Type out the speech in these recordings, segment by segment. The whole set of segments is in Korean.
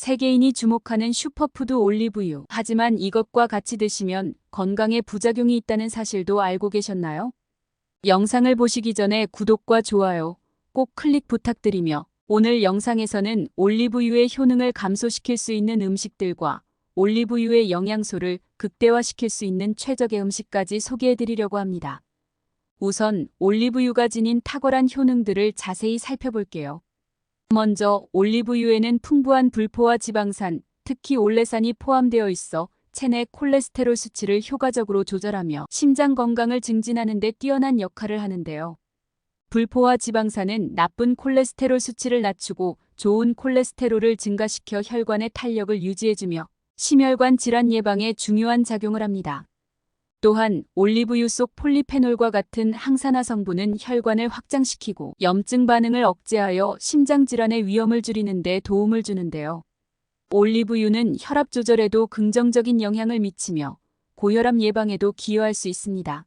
세계인이 주목하는 슈퍼푸드 올리브유. 하지만 이것과 같이 드시면 건강에 부작용이 있다는 사실도 알고 계셨나요? 영상을 보시기 전에 구독과 좋아요 꼭 클릭 부탁드리며 오늘 영상에서는 올리브유의 효능을 감소시킬 수 있는 음식들과 올리브유의 영양소를 극대화시킬 수 있는 최적의 음식까지 소개해드리려고 합니다. 우선 올리브유가 지닌 탁월한 효능들을 자세히 살펴볼게요. 먼저 올리브유에는 풍부한 불포화 지방산, 특히 올레산이 포함되어 있어 체내 콜레스테롤 수치를 효과적으로 조절하며 심장 건강을 증진하는 데 뛰어난 역할을 하는데요. 불포화 지방산은 나쁜 콜레스테롤 수치를 낮추고 좋은 콜레스테롤을 증가시켜 혈관의 탄력을 유지해주며 심혈관 질환 예방에 중요한 작용을 합니다. 또한 올리브유 속 폴리페놀과 같은 항산화 성분은 혈관을 확장시키고 염증 반응을 억제하여 심장질환의 위험을 줄이는 데 도움을 주는데요. 올리브유는 혈압 조절에도 긍정적인 영향을 미치며 고혈압 예방에도 기여할 수 있습니다.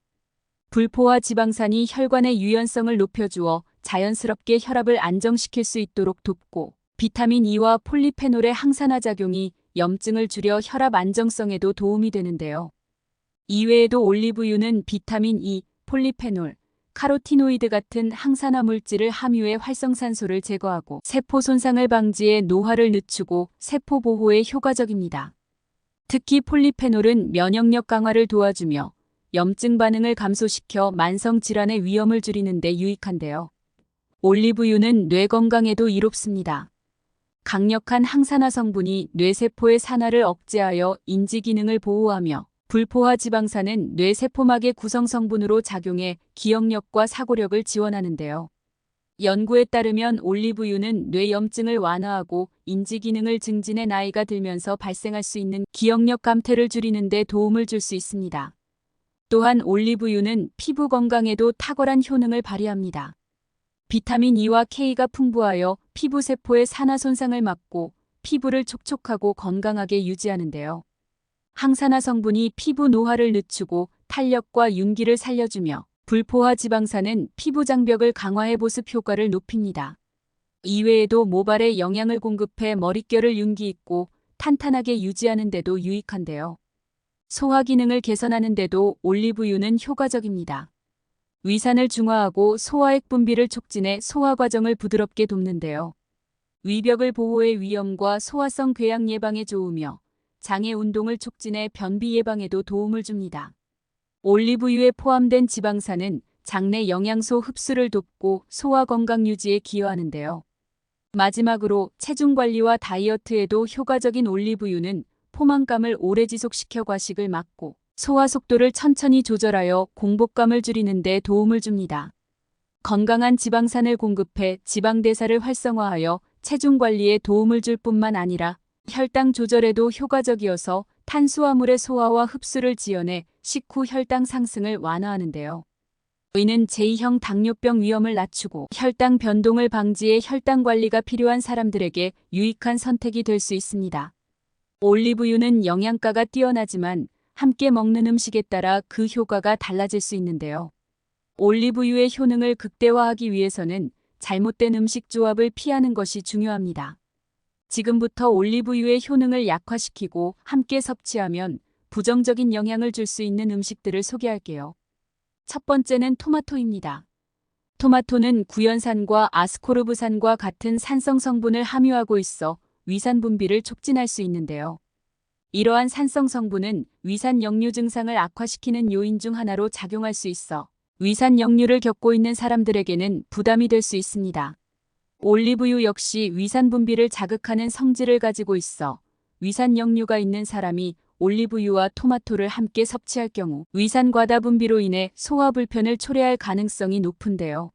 불포화 지방산이 혈관의 유연성을 높여주어 자연스럽게 혈압을 안정시킬 수 있도록 돕고 비타민 E와 폴리페놀의 항산화 작용이 염증을 줄여 혈압 안정성에도 도움이 되는데요. 이외에도 올리브유는 비타민 E, 폴리페놀, 카로티노이드 같은 항산화 물질을 함유해 활성산소를 제거하고 세포 손상을 방지해 노화를 늦추고 세포 보호에 효과적입니다. 특히 폴리페놀은 면역력 강화를 도와주며 염증 반응을 감소시켜 만성 질환의 위험을 줄이는 데 유익한데요. 올리브유는 뇌 건강에도 이롭습니다. 강력한 항산화 성분이 뇌세포의 산화를 억제하여 인지 기능을 보호하며 불포화 지방산은 뇌세포막의 구성 성분으로 작용해 기억력과 사고력을 지원하는데요. 연구에 따르면 올리브유는 뇌염증을 완화하고 인지 기능을 증진해 나이가 들면서 발생할 수 있는 기억력 감퇴를 줄이는 데 도움을 줄 수 있습니다. 또한 올리브유는 피부 건강에도 탁월한 효능을 발휘합니다. 비타민 E와 K가 풍부하여 피부 세포의 산화 손상을 막고 피부를 촉촉하고 건강하게 유지하는데요. 항산화 성분이 피부 노화를 늦추고 탄력과 윤기를 살려주며 불포화 지방산은 피부 장벽을 강화해 보습 효과를 높입니다. 이외에도 모발에 영양을 공급해 머릿결을 윤기 있고 탄탄하게 유지하는 데도 유익한데요. 소화 기능을 개선하는 데도 올리브유는 효과적입니다. 위산을 중화하고 소화액 분비를 촉진해 소화 과정을 부드럽게 돕는데요. 위벽을 보호해 위염과 소화성 궤양 예방에 좋으며 장의 운동을 촉진해 변비 예방에도 도움을 줍니다. 올리브유에 포함된 지방산은 장내 영양소 흡수를 돕고 소화 건강 유지에 기여하는데요. 마지막으로 체중 관리와 다이어트에도 효과적인 올리브유는 포만감을 오래 지속시켜 과식을 막고 소화 속도를 천천히 조절하여 공복감을 줄이는 데 도움을 줍니다. 건강한 지방산을 공급해 지방 대사를 활성화하여 체중 관리에 도움을 줄 뿐만 아니라 혈당 조절에도 효과적이어서 탄수화물의 소화와 흡수를 지연해 식후 혈당 상승을 완화하는데요. 이는 제2형 당뇨병 위험을 낮추고 혈당 변동을 방지해 혈당 관리가 필요한 사람들에게 유익한 선택이 될 수 있습니다. 올리브유는 영양가가 뛰어나지만 함께 먹는 음식에 따라 그 효과가 달라질 수 있는데요. 올리브유의 효능을 극대화하기 위해서는 잘못된 음식 조합을 피하는 것이 중요합니다. 지금부터 올리브유의 효능을 약화시키고 함께 섭취하면 부정적인 영향을 줄 수 있는 음식들을 소개할게요. 첫 번째는 토마토입니다. 토마토는 구연산과 아스코르브산과 같은 산성 성분을 함유하고 있어 위산 분비를 촉진할 수 있는데요. 이러한 산성 성분은 위산 역류 증상을 악화시키는 요인 중 하나로 작용할 수 있어 위산 역류를 겪고 있는 사람들에게는 부담이 될 수 있습니다. 올리브유 역시 위산 분비를 자극하는 성질을 가지고 있어 위산 역류가 있는 사람이 올리브유와 토마토를 함께 섭취할 경우 위산 과다 분비로 인해 소화 불편을 초래할 가능성이 높은데요.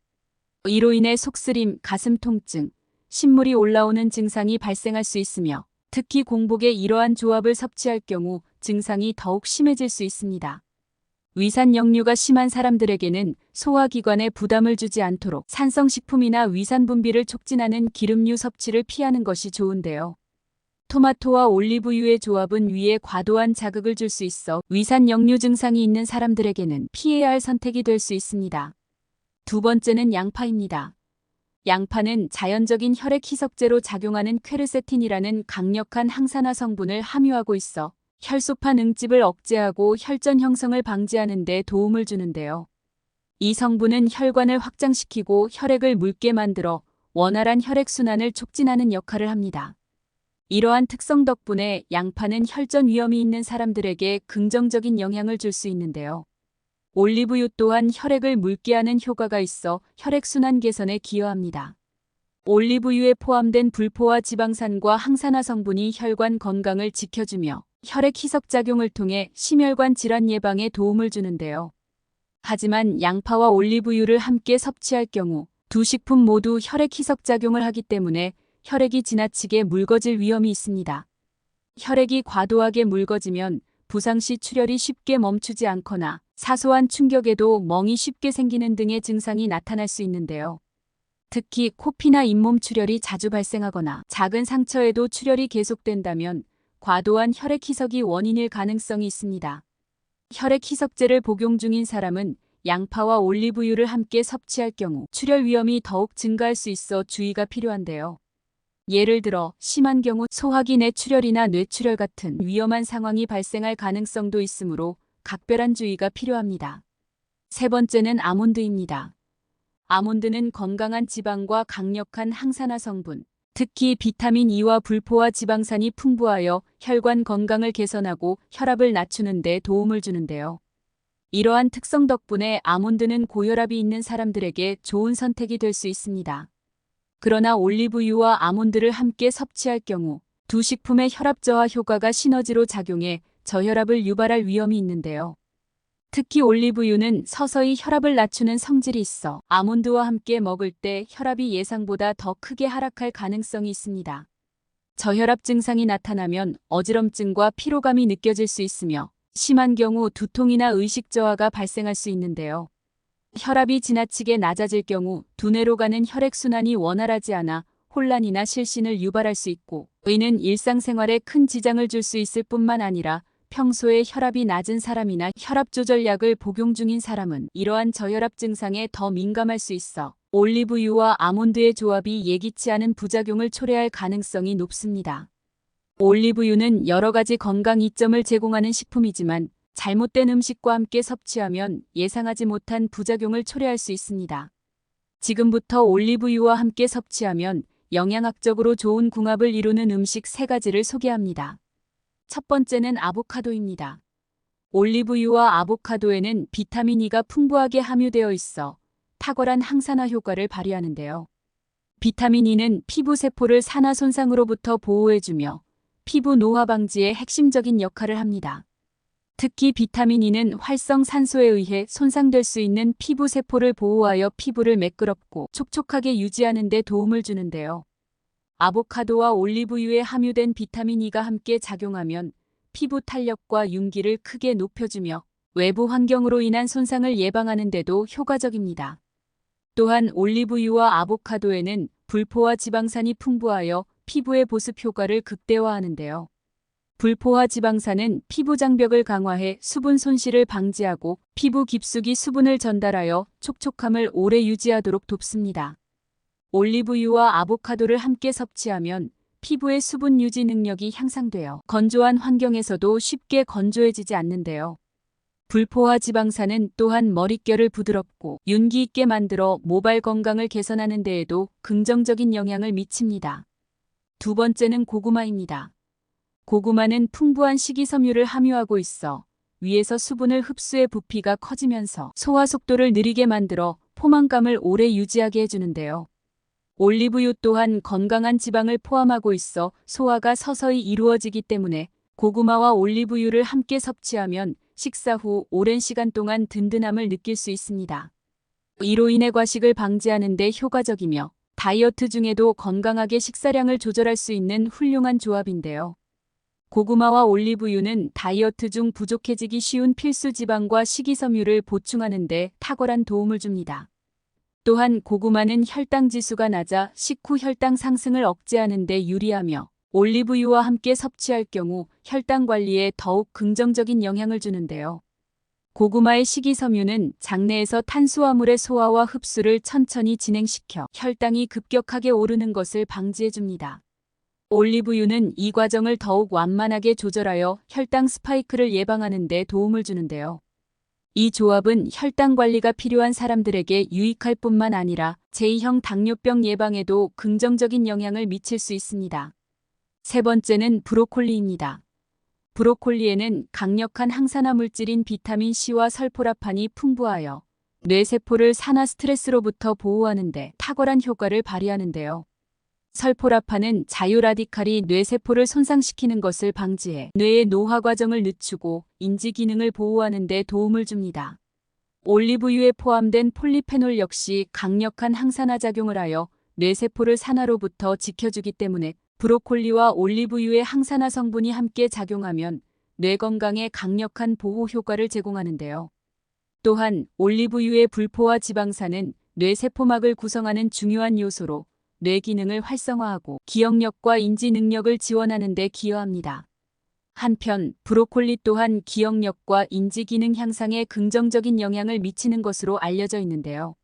이로 인해 속쓰림, 가슴 통증, 신물이 올라오는 증상이 발생할 수 있으며 특히 공복에 이러한 조합을 섭취할 경우 증상이 더욱 심해질 수 있습니다. 위산 역류가 심한 사람들에게는 소화기관에 부담을 주지 않도록 산성식품이나 위산 분비를 촉진하는 기름류 섭취를 피하는 것이 좋은데요. 토마토와 올리브유의 조합은 위에 과도한 자극을 줄 수 있어 위산 역류 증상이 있는 사람들에게는 피해야 할 선택이 될 수 있습니다. 두 번째는 양파입니다. 양파는 자연적인 혈액 희석제로 작용하는 퀘르세틴이라는 강력한 항산화 성분을 함유하고 있어 혈소판 응집을 억제하고 혈전 형성을 방지하는 데 도움을 주는데요. 이 성분은 혈관을 확장시키고 혈액을 묽게 만들어 원활한 혈액순환을 촉진하는 역할을 합니다. 이러한 특성 덕분에 양파는 혈전 위험이 있는 사람들에게 긍정적인 영향을 줄 수 있는데요. 올리브유 또한 혈액을 묽게 하는 효과가 있어 혈액순환 개선에 기여합니다. 올리브유에 포함된 불포화 지방산과 항산화 성분이 혈관 건강을 지켜주며 혈액 희석 작용을 통해 심혈관 질환 예방에 도움을 주는데요. 하지만 양파와 올리브유를 함께 섭취할 경우 두 식품 모두 혈액 희석 작용을 하기 때문에 혈액이 지나치게 묽어질 위험이 있습니다. 혈액이 과도하게 묽어지면 부상 시 출혈이 쉽게 멈추지 않거나 사소한 충격에도 멍이 쉽게 생기는 등의 증상이 나타날 수 있는데요. 특히 코피나 잇몸 출혈이 자주 발생하거나 작은 상처에도 출혈이 계속된다면 과도한 혈액 희석이 원인일 가능성이 있습니다. 혈액 희석제를 복용 중인 사람은 양파와 올리브유를 함께 섭취할 경우 출혈 위험이 더욱 증가할 수 있어 주의가 필요한데요. 예를 들어 심한 경우 소화기 내 출혈이나 뇌출혈 같은 위험한 상황이 발생할 가능성도 있으므로 각별한 주의가 필요합니다. 세 번째는 아몬드입니다. 아몬드는 건강한 지방과 강력한 항산화 성분, 특히 비타민 E와 불포화 지방산이 풍부하여 혈관 건강을 개선하고 혈압을 낮추는 데 도움을 주는데요. 이러한 특성 덕분에 아몬드는 고혈압이 있는 사람들에게 좋은 선택이 될 수 있습니다. 그러나 올리브유와 아몬드를 함께 섭취할 경우 두 식품의 혈압 저하 효과가 시너지로 작용해 저혈압을 유발할 위험이 있는데요. 특히 올리브유는 서서히 혈압을 낮추는 성질이 있어 아몬드와 함께 먹을 때 혈압이 예상보다 더 크게 하락할 가능성이 있습니다. 저혈압 증상이 나타나면 어지럼증과 피로감이 느껴질 수 있으며 심한 경우 두통이나 의식 저하가 발생할 수 있는데요. 혈압이 지나치게 낮아질 경우 두뇌로 가는 혈액순환이 원활하지 않아 혼란이나 실신을 유발할 수 있고 이는 일상생활에 큰 지장을 줄 수 있을 뿐만 아니라 평소에 혈압이 낮은 사람이나 혈압 조절약을 복용 중인 사람은 이러한 저혈압 증상에 더 민감할 수 있어 올리브유와 아몬드의 조합이 예기치 않은 부작용을 초래할 가능성이 높습니다. 올리브유는 여러 가지 건강 이점을 제공하는 식품이지만 잘못된 음식과 함께 섭취하면 예상하지 못한 부작용을 초래할 수 있습니다. 지금부터 올리브유와 함께 섭취하면 영양학적으로 좋은 궁합을 이루는 음식 3가지를 소개합니다. 첫 번째는 아보카도입니다. 올리브유와 아보카도에는 비타민 E가 풍부하게 함유되어 있어 탁월한 항산화 효과를 발휘하는데요. 비타민 E는 피부 세포를 산화 손상으로부터 보호해주며 피부 노화 방지에 핵심적인 역할을 합니다. 특히 비타민 E는 활성산소에 의해 손상될 수 있는 피부 세포를 보호하여 피부를 매끄럽고 촉촉하게 유지하는 데 도움을 주는데요. 아보카도와 올리브유에 함유된 비타민 E가 함께 작용하면 피부 탄력과 윤기를 크게 높여주며 외부 환경으로 인한 손상을 예방하는 데도 효과적입니다. 또한 올리브유와 아보카도에는 불포화 지방산이 풍부하여 피부의 보습 효과를 극대화하는데요. 불포화 지방산은 피부 장벽을 강화해 수분 손실을 방지하고 피부 깊숙이 수분을 전달하여 촉촉함을 오래 유지하도록 돕습니다. 올리브유와 아보카도를 함께 섭취하면 피부의 수분 유지 능력이 향상되어 건조한 환경에서도 쉽게 건조해지지 않는데요. 불포화 지방산은 또한 머릿결을 부드럽고 윤기 있게 만들어 모발 건강을 개선하는 데에도 긍정적인 영향을 미칩니다. 두 번째는 고구마입니다. 고구마는 풍부한 식이섬유를 함유하고 있어 위에서 수분을 흡수해 부피가 커지면서 소화 속도를 느리게 만들어 포만감을 오래 유지하게 해주는데요. 올리브유 또한 건강한 지방을 포함하고 있어 소화가 서서히 이루어지기 때문에 고구마와 올리브유를 함께 섭취하면 식사 후 오랜 시간 동안 든든함을 느낄 수 있습니다. 이로 인해 과식을 방지하는 데 효과적이며 다이어트 중에도 건강하게 식사량을 조절할 수 있는 훌륭한 조합인데요. 고구마와 올리브유는 다이어트 중 부족해지기 쉬운 필수 지방과 식이섬유를 보충하는 데 탁월한 도움을 줍니다. 또한 고구마는 혈당 지수가 낮아 식후 혈당 상승을 억제하는 데 유리하며 올리브유와 함께 섭취할 경우 혈당 관리에 더욱 긍정적인 영향을 주는데요. 고구마의 식이섬유는 장내에서 탄수화물의 소화와 흡수를 천천히 진행시켜 혈당이 급격하게 오르는 것을 방지해줍니다. 올리브유는 이 과정을 더욱 완만하게 조절하여 혈당 스파이크를 예방하는 데 도움을 주는데요. 이 조합은 혈당 관리가 필요한 사람들에게 유익할 뿐만 아니라 제2형 당뇨병 예방에도 긍정적인 영향을 미칠 수 있습니다. 세 번째는 브로콜리입니다. 브로콜리에는 강력한 항산화 물질인 비타민 C와 설포라판이 풍부하여 뇌세포를 산화 스트레스로부터 보호하는 데 탁월한 효과를 발휘하는데요. 설포라판은 자유라디칼이 뇌세포를 손상시키는 것을 방지해 뇌의 노화 과정을 늦추고 인지 기능을 보호하는 데 도움을 줍니다. 올리브유에 포함된 폴리페놀 역시 강력한 항산화 작용을 하여 뇌세포를 산화로부터 지켜주기 때문에 브로콜리와 올리브유의 항산화 성분이 함께 작용하면 뇌 건강에 강력한 보호 효과를 제공하는데요. 또한 올리브유의 불포화 지방산은 뇌세포막을 구성하는 중요한 요소로 뇌 기능을 활성화하고 기억력과 인지 능력을 지원하는 데 기여합니다. 한편 브로콜리 또한 기억력과 인지 기능 향상에 긍정적인 영향을 미치는 것으로 알려져 있는데요.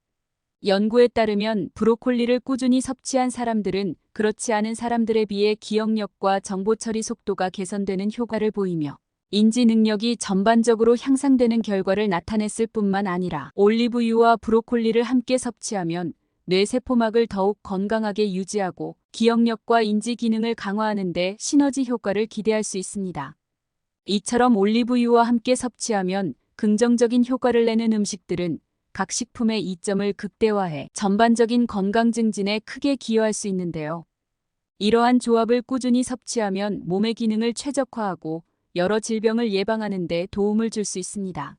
연구에 따르면 브로콜리를 꾸준히 섭취한 사람들은 그렇지 않은 사람들에 비해 기억력과 정보 처리 속도가 개선되는 효과를 보이며 인지 능력이 전반적으로 향상되는 결과를 나타냈을 뿐만 아니라 올리브유와 브로콜리를 함께 섭취하면 뇌세포막을 더욱 건강하게 유지하고 기억력과 인지 기능을 강화하는 데 시너지 효과를 기대할 수 있습니다. 이처럼 올리브유와 함께 섭취하면 긍정적인 효과를 내는 음식들은 각 식품의 이점을 극대화해 전반적인 건강 증진에 크게 기여할 수 있는데요. 이러한 조합을 꾸준히 섭취하면 몸의 기능을 최적화하고 여러 질병을 예방하는 데 도움을 줄 수 있습니다.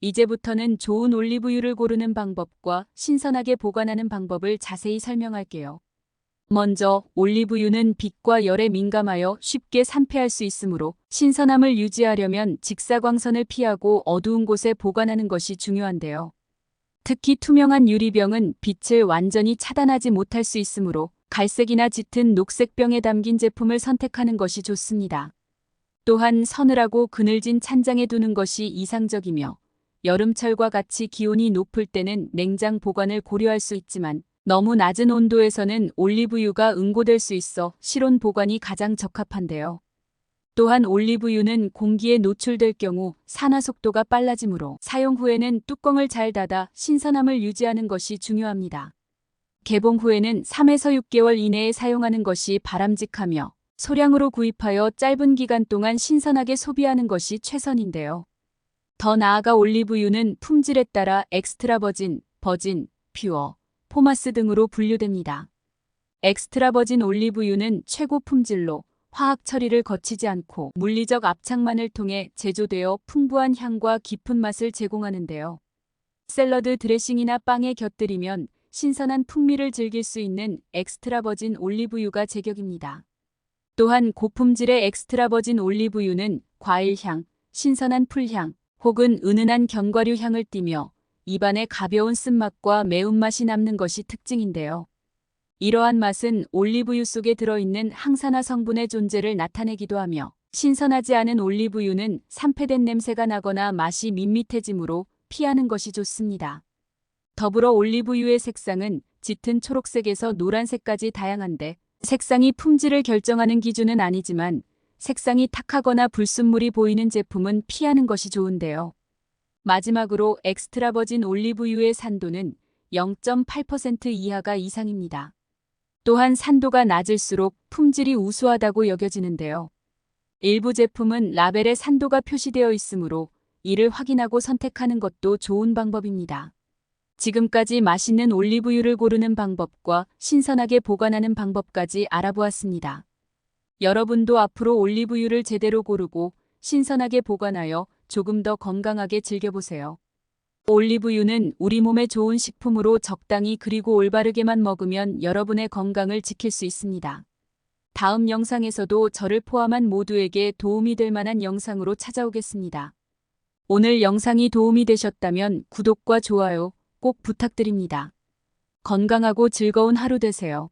이제부터는 좋은 올리브유를 고르는 방법과 신선하게 보관하는 방법을 자세히 설명할게요. 먼저 올리브유는 빛과 열에 민감하여 쉽게 산패할 수 있으므로 신선함을 유지하려면 직사광선을 피하고 어두운 곳에 보관하는 것이 중요한데요. 특히 투명한 유리병은 빛을 완전히 차단하지 못할 수 있으므로 갈색이나 짙은 녹색병에 담긴 제품을 선택하는 것이 좋습니다. 또한 서늘하고 그늘진 찬장에 두는 것이 이상적이며 여름철과 같이 기온이 높을 때는 냉장 보관을 고려할 수 있지만 너무 낮은 온도에서는 올리브유가 응고될 수 있어 실온 보관이 가장 적합한데요. 또한 올리브유는 공기에 노출될 경우 산화 속도가 빨라지므로 사용 후에는 뚜껑을 잘 닫아 신선함을 유지하는 것이 중요합니다. 개봉 후에는 3에서 6개월 이내에 사용하는 것이 바람직하며 소량으로 구입하여 짧은 기간 동안 신선하게 소비하는 것이 최선인데요. 더 나아가 올리브유는 품질에 따라 엑스트라 버진, 버진, 퓨어, 포마스 등으로 분류됩니다. 엑스트라 버진 올리브유는 최고 품질로 화학 처리를 거치지 않고 물리적 압착만을 통해 제조되어 풍부한 향과 깊은 맛을 제공하는데요. 샐러드 드레싱이나 빵에 곁들이면 신선한 풍미를 즐길 수 있는 엑스트라 버진 올리브유가 제격입니다. 또한 고품질의 엑스트라 버진 올리브유는 과일향, 신선한 풀향, 혹은 은은한 견과류 향을 띠며 입안에 가벼운 쓴맛과 매운맛이 남는 것이 특징인데요. 이러한 맛은 올리브유 속에 들어있는 항산화 성분의 존재를 나타내기도 하며 신선하지 않은 올리브유는 산패된 냄새가 나거나 맛이 밋밋해지므로 피하는 것이 좋습니다. 더불어 올리브유의 색상은 짙은 초록색에서 노란색까지 다양한데 색상이 품질을 결정하는 기준은 아니지만 색상이 탁하거나 불순물이 보이는 제품은 피하는 것이 좋은데요. 마지막으로 엑스트라 버진 올리브유의 산도는 0.8% 이하가 이상입니다. 또한 산도가 낮을수록 품질이 우수하다고 여겨지는데요. 일부 제품은 라벨에 산도가 표시되어 있으므로 이를 확인하고 선택하는 것도 좋은 방법입니다. 지금까지 맛있는 올리브유를 고르는 방법과 신선하게 보관하는 방법까지 알아보았습니다. 여러분도 앞으로 올리브유를 제대로 고르고 신선하게 보관하여 조금 더 건강하게 즐겨보세요. 올리브유는 우리 몸에 좋은 식품으로 적당히 그리고 올바르게만 먹으면 여러분의 건강을 지킬 수 있습니다. 다음 영상에서도 저를 포함한 모두에게 도움이 될 만한 영상으로 찾아오겠습니다. 오늘 영상이 도움이 되셨다면 구독과 좋아요 꼭 부탁드립니다. 건강하고 즐거운 하루 되세요.